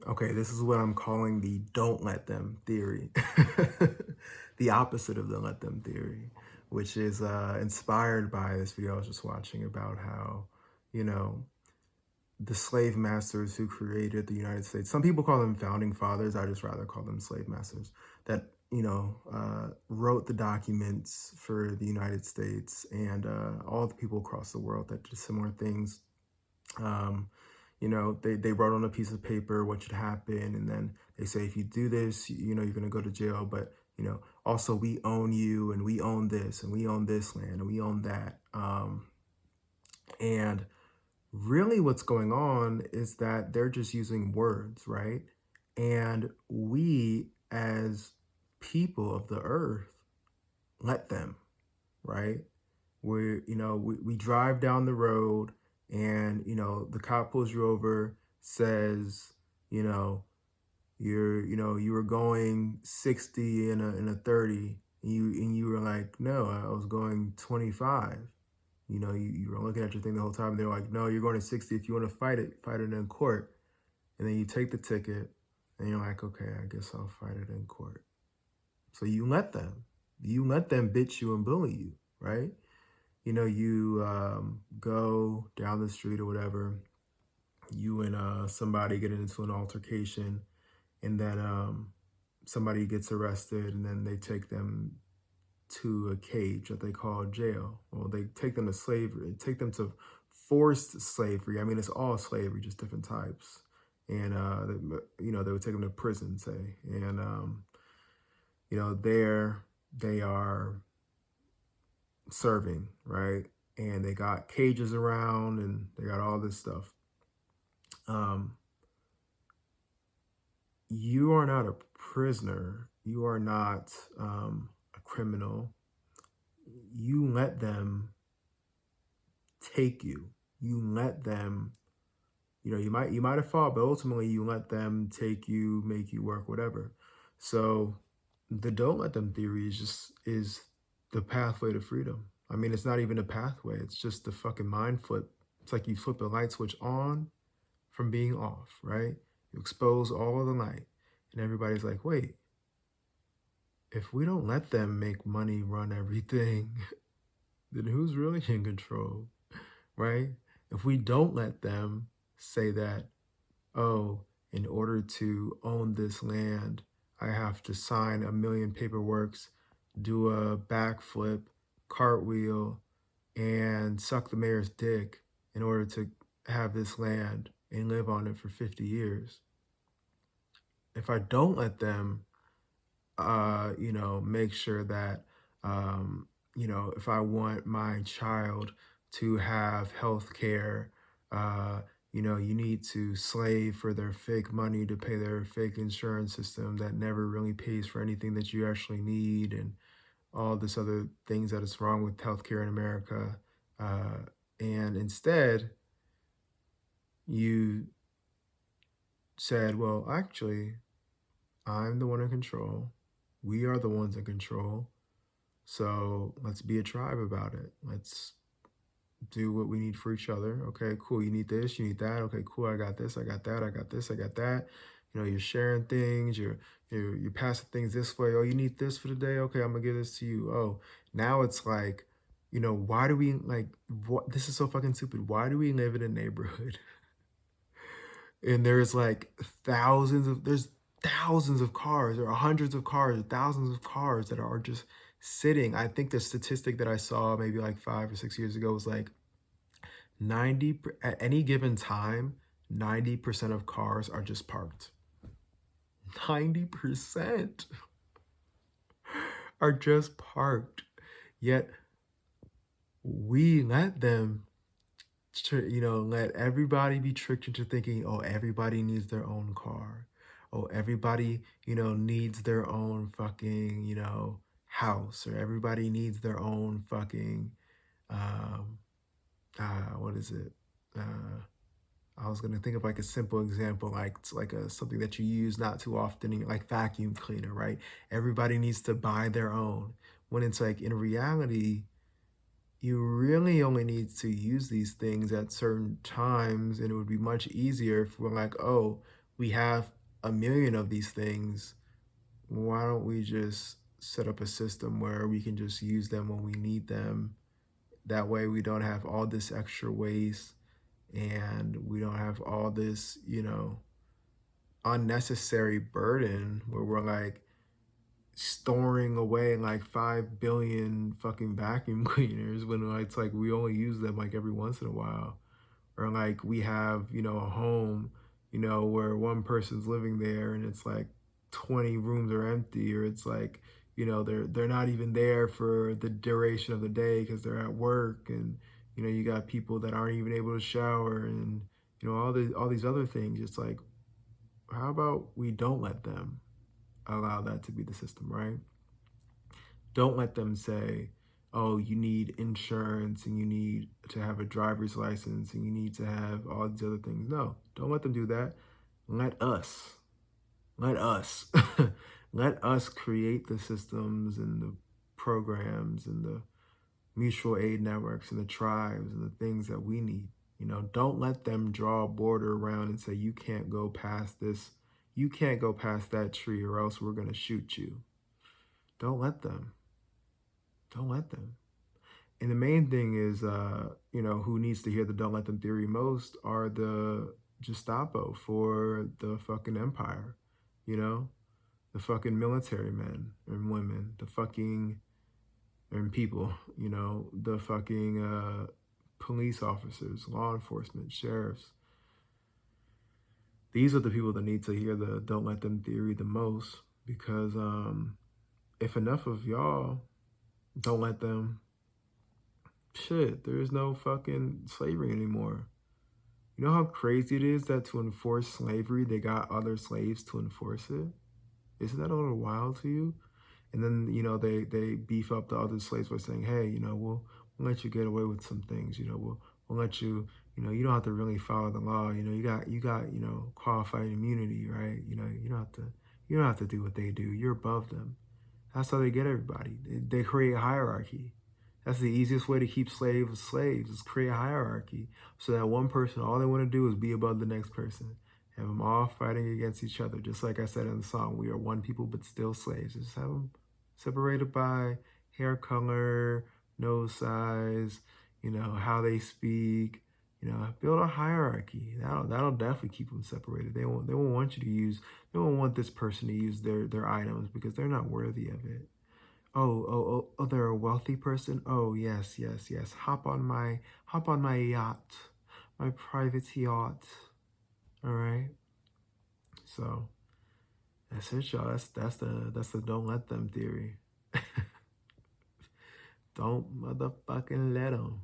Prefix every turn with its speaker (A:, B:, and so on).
A: Okay, this is what I'm calling the don't let them theory. The opposite of the let them theory, which is inspired by this video I was just watching about how, you know, the slave masters who created the United States, some people call them founding fathers, I just rather call them slave masters, that, wrote the documents for the United States and all the people across the world that did similar things. Um, they wrote on a piece of paper what should happen, and then they say if you do this, you're gonna go to jail. But also we own you, and we own this, and we own this land, and we own that. And really, what's going on is that they're just using words, right? And we, as people of the earth, let them, right? We drive down the road and, the cop pulls you over, says, you know, you were going 60 in a 30, and you were like, no, I was going 25. You were looking at your thing the whole time. They're like, no, you're going to 60. If you want to fight it in court. And then you take the ticket and you're like, okay, I guess I'll fight it in court. So you let them bitch you and bully you, right? You go down the street or whatever, you and somebody get into an altercation, and then somebody gets arrested, and then they take them to a cage that they call jail. Well, they take them to slavery, take them to forced slavery. I mean, it's all slavery, just different types. And, they would take them to prison, say. And, there they are serving, right? And they got cages around and they got all this stuff. Um, you are not a prisoner. You are not a criminal. You let them take you. You let them, you might have fought, but ultimately you let them take you, make you work, whatever. So the don't let them theory is the pathway to freedom. I mean, it's not even a pathway. It's just the fucking mind flip. It's like you flip a light switch on from being off, right? You expose all of the light, and everybody's like, wait, if we don't let them make money run everything, then who's really in control, right? If we don't let them say that, oh, in order to own this land, I have to sign a million paperworks, do a backflip, cartwheel, and suck the mayor's dick in order to have this land and live on it for 50 years. If I don't let them, make sure that, if I want my child to have health care, you need to slave for their fake money to pay their fake insurance system that never really pays for anything that you actually need, and all this other things that is wrong with healthcare in America. And instead, you said, well, actually, I'm the one in control. We are the ones in control. So let's be a tribe about it. Let's do what we need for each other. Okay, cool. You need this, you need that. Okay, cool. I got this, I got that, I got this, I got that. You're sharing things, you're passing things this way. Oh, you need this for the day? Okay, I'm gonna give this to you. Oh, now it's like, why do we like what this is so fucking stupid. Why do we live in a neighborhood and there's thousands of cars, or hundreds of cars, or thousands of cars that are just sitting. I think the statistic that I saw maybe like 5 or 6 years ago was like at any given time, 90% of cars are just parked. 90% are just parked. Yet we let them, let everybody be tricked into thinking, oh, everybody needs their own car. Oh, everybody, needs their own fucking, house, or everybody needs their own fucking, what is it? I was gonna think of like a simple example, like it's like something that you use not too often, like vacuum cleaner, right? Everybody needs to buy their own. When it's like in reality, you really only need to use these things at certain times, and it would be much easier if we're like, oh, we have a million of these things, why don't we just set up a system where we can just use them when we need them? That way we don't have all this extra waste and we don't have all this, unnecessary burden where we're like storing away like 5 billion fucking vacuum cleaners when it's like we only use them like every once in a while. Or like we have, a home, where one person's living there and it's like 20 rooms are empty, or it's like, they're not even there for the duration of the day because they're at work, and you got people that aren't even able to shower, and all these other things. It's like, how about we don't let them allow that to be the system, right? Don't let them say, oh, you need insurance and you need to have a driver's license and you need to have all these other things. No, don't let them do that. Let us, let us, let us create the systems and the programs and the mutual aid networks and the tribes and the things that we need. Don't let them draw a border around and say, you can't go past this, you can't go past that tree or else we're going to shoot you. Don't let them. Don't let them. And the main thing is, who needs to hear the don't let them theory most are the gestapo for the fucking empire, you know, the fucking military men and women, the fucking, and people, the fucking police officers, law enforcement, sheriffs. These are the people that need to hear the don't let them theory the most because if enough of y'all don't let them, shit, there is no fucking slavery anymore. You know how crazy it is that to enforce slavery, they got other slaves to enforce it? Isn't that a little wild to you? And then, they beef up the other slaves by saying, hey, we'll let you get away with some things, we'll let you, you don't have to really follow the law, you got, qualified immunity, right? You don't have to do what they do. You're above them. That's how they get everybody. They create a hierarchy. That's the easiest way to keep slaves is create a hierarchy so that one person, all they want to do is be above the next person. Have them all fighting against each other. Just like I said in the song, we are one people but still slaves. Just have them separated by hair color, nose size, how they speak. Build a hierarchy. That'll definitely keep them separated. They won't want you to use. They won't want this person to use their items because they're not worthy of it. Oh, they're a wealthy person. Oh, yes, yes, yes. Hop on my yacht, my private yacht. All right. So that's it, y'all. That's the don't let them theory. Don't motherfucking let them.